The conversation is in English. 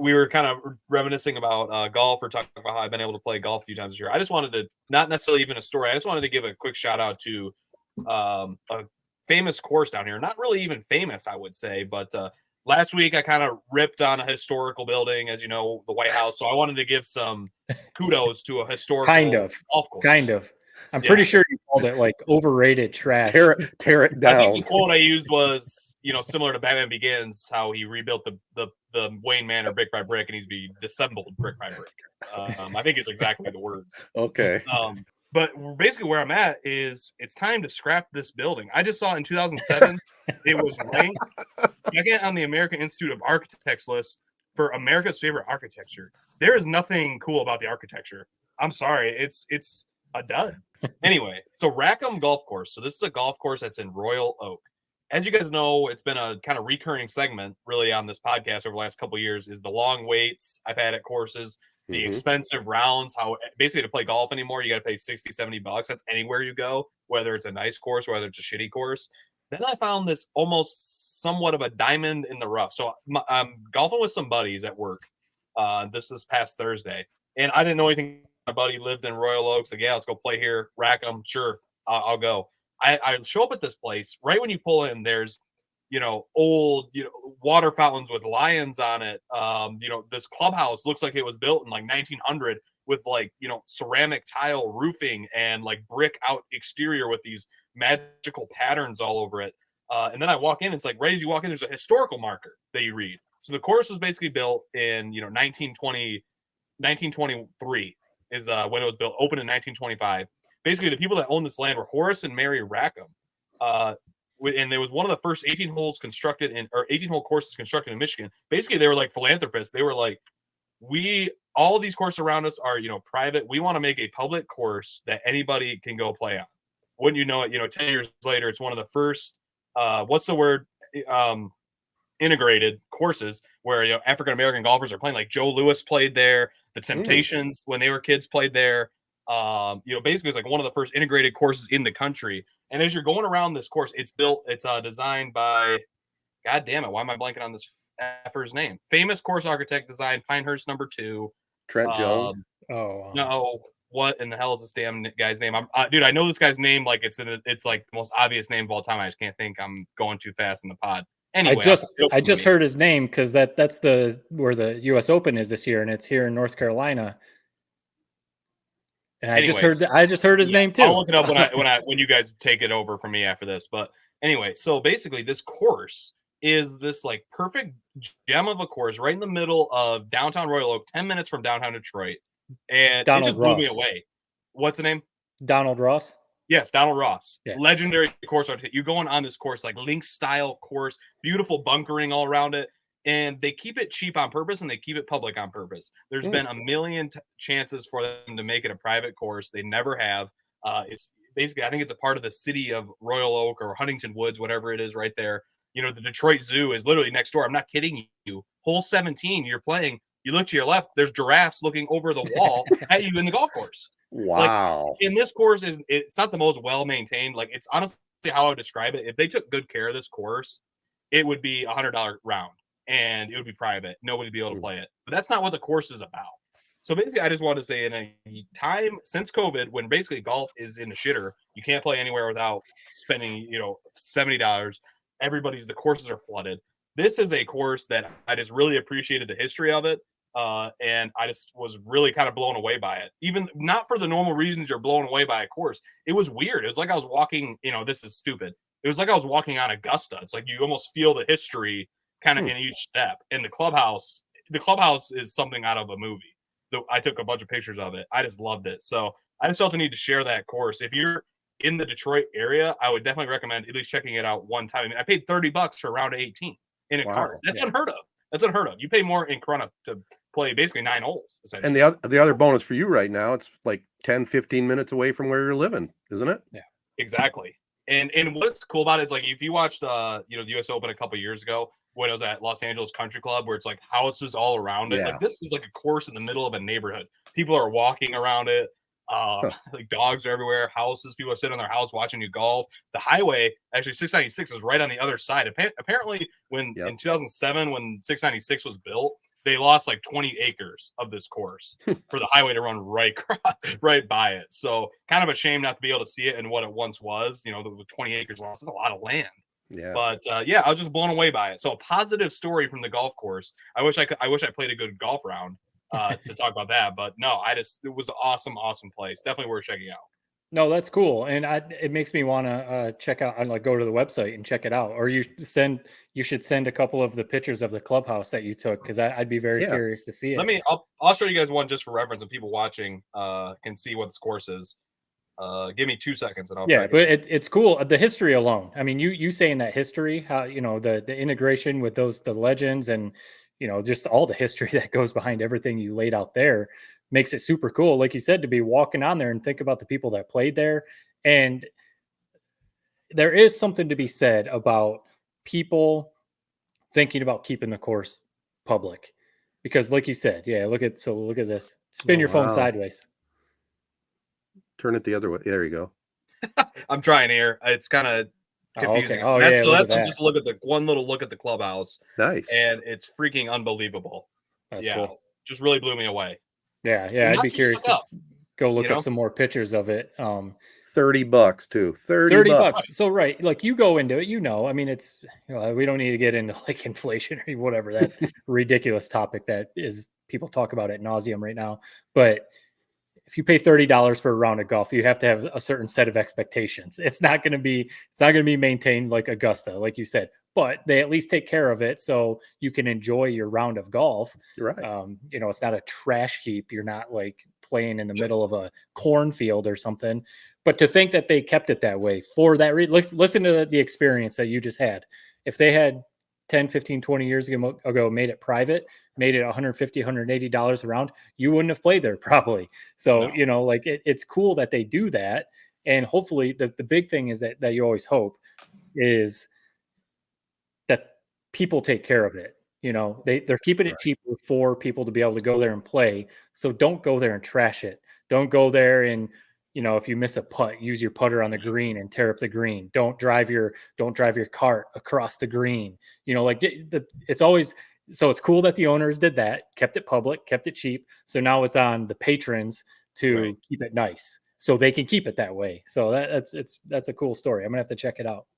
we were kind of reminiscing about golf. We're talking about how I've been able to play golf a few times this year. I just wanted to, not necessarily even a story, I just wanted to give a quick shout out to a famous course down here. Not really even famous, I would say, but last week I kind of ripped on a historical building, as you know, the White House. So I wanted to give some kudos to a historical golf course. Kind of. I'm pretty sure you called it like overrated trash. Tear it down. I think the quote I used was, similar to Batman Begins, how he rebuilt the Wayne Manor brick by brick, and he's be disassembled brick by brick. I think it's exactly the words. Okay. But basically where I'm at is it's time to scrap this building. I just saw in 2007 it was ranked second on the American Institute of Architects list for America's favorite architecture. There is nothing cool about the architecture. I'm sorry, it's a dud. Anyway, so Rackham Golf Course. So this is a golf course that's in Royal Oak. As you guys know, it's been a kind of recurring segment really on this podcast over the last couple of years is the long waits I've had at courses, the expensive rounds, how basically to play golf anymore, you got to pay $60-$70. That's anywhere you go, whether it's a nice course, whether it's a shitty course. Then I found this almost somewhat of a diamond in the rough. So I'm golfing with some buddies at work this past Thursday, and I didn't know anything. My buddy lived in Royal Oaks. Like, yeah, let's go play here. Rackham, sure, I'll go. I show up at this place. Right when you pull in, there's, old, water fountains with lions on it. This clubhouse looks like it was built in like 1900 with like, ceramic tile roofing and like brick out exterior with these magical patterns all over it. And then I walk in, it's like right as you walk in, there's a historical marker that you read. So the course was basically built in, 1923 is when it was built, opened in 1925. Basically, the people that owned this land were Horace and Mary Rackham. And there was one of the first 18-hole courses constructed in Michigan. Basically, they were like philanthropists. They were like, all of these courses around us are, private. We want to make a public course that anybody can go play on. Wouldn't you know it, 10 years later, it's one of the first, integrated courses where, African-American golfers are playing. Like Joe Lewis played there. The Temptations, when they were kids, played there. Basically it's like one of the first integrated courses in the country. And as you're going around this course, it's designed by, God damn it, why am I blanking on this effer's name? Famous course architect designed Pinehurst No. 2. Trent Jones. No, what in the hell is this damn guy's name? Dude, I know this guy's name like it's like the most obvious name of all time. I just can't think. I'm going too fast in the pod. Anyway, I just heard his name because that's where the U.S. Open is this year, and it's here in North Carolina. And I just heard his name too. I'll look it up when you guys take it over from me after this. But anyway, so basically this course is this like perfect gem of a course right in the middle of downtown Royal Oak, 10 minutes from downtown Detroit. And it just blew me away. What's the name? Donald Ross. Yes, Donald Ross. Yeah. Legendary course architect. You're going on this course, like link style course, beautiful bunkering all around it. And they keep it cheap on purpose and they keep it public on purpose. There's been a million chances for them to make it a private course. They never have. It's basically, I think it's a part of the city of Royal Oak or Huntington Woods, whatever it is right there. The Detroit Zoo is literally next door. I'm not kidding you. Hole 17, you're playing. You look to your left, there's giraffes looking over the wall at you in the golf course. Wow. Like, in this course, it's not the most well-maintained. Like, it's honestly how I would describe it. If they took good care of this course, it would be $100 round. And it would be private. Nobody would be able to play it. But that's not what the course is about. So basically, I just want to say in a time since COVID, when basically golf is in the shitter, you can't play anywhere without spending, $70. The courses are flooded. This is a course that I just really appreciated the history of it. And I just was really kind of blown away by it. Even not for the normal reasons you're blown away by a course. It was weird. It was like I was walking, this is stupid. It was like I was walking on Augusta. It's like you almost feel the history kind of in each step. And the clubhouse is something out of a movie. I took a bunch of pictures of it. I just loved it. So I just felt the need to share that course. If you're in the Detroit area, I would definitely recommend at least checking it out one time. I mean, I paid $30 for a round of 18 in a cart. That's unheard of. You pay more in Corona to play basically 9 holes. And the other bonus for you right now, it's like 10, 15 minutes away from where you're living, isn't it? Yeah, exactly. And what's cool about it is like if you watched the US Open a couple of years ago, when it was at Los Angeles Country Club, where it's like houses all around it. Yeah. Like this is like a course in the middle of a neighborhood. People are walking around it. Like dogs are everywhere. Houses, people are sitting on their house watching you golf. The highway, actually 696 is right on the other side. Apparently in 2007, when 696 was built, they lost like 20 acres of this course for the highway to run right by it. So kind of a shame not to be able to see it and what it once was. You know, the 20 acres lost is a lot of land. Yeah. But yeah, I was just blown away by it. So a positive story from the golf course. I wish I played a good golf round to talk about that. But no, it was an awesome place. Definitely worth checking out. No, that's cool, and it makes me want to check out. Like go to the website and check it out. Or you should send a couple of the pictures of the clubhouse that you took, because I'd be very curious to see it. I'll show you guys one just for reference, and people watching can see what this course is. Give me 2 seconds, and I'll. Yeah, but it's cool. The history alone. I mean, you saying that history, how the integration with the legends, and just all the history that goes behind everything you laid out there makes it super cool. Like you said, to be walking on there and think about the people that played there. And there is something to be said about people thinking about keeping the course public, because like you said, look at this. Spin your phone sideways. Turn it the other way. There you go. I'm trying here. It's kind of confusing. Okay. Oh, that's just one little look at the clubhouse. Nice. And it's freaking unbelievable. That's cool. Just really blew me away. Yeah. I'd be curious to go look up some more pictures of it. $30 too. $30. So right, like you go into it, I mean, it's we don't need to get into like inflation or whatever, that ridiculous topic that is people talk about ad nauseum right now. But if you pay $30 for a round of golf, you have to have a certain set of expectations. It's not going to be maintained like Augusta, like you said, but they at least take care of it so you can enjoy your round of golf. Right. It's not a trash heap. You're not like playing in the middle of a cornfield or something. But to think that they kept it that way for that listen to the experience that you just had. If they had 10, 15, 20 years ago made it private, made it $150, $180 a round, you wouldn't have played there probably. So, No. It's cool that they do that. And hopefully the big thing is that you always hope is that people take care of it. They're keeping it cheaper for people to be able to go there and play. So don't go there and trash it. Don't go there and, if you miss a putt, use your putter on the green and tear up the green. Don't drive your cart across the green. It's always, so it's cool that the owners did that, kept it public, kept it cheap. So now it's on the patrons to keep it nice so they can keep it that way. So that's a cool story. I'm gonna have to check it out.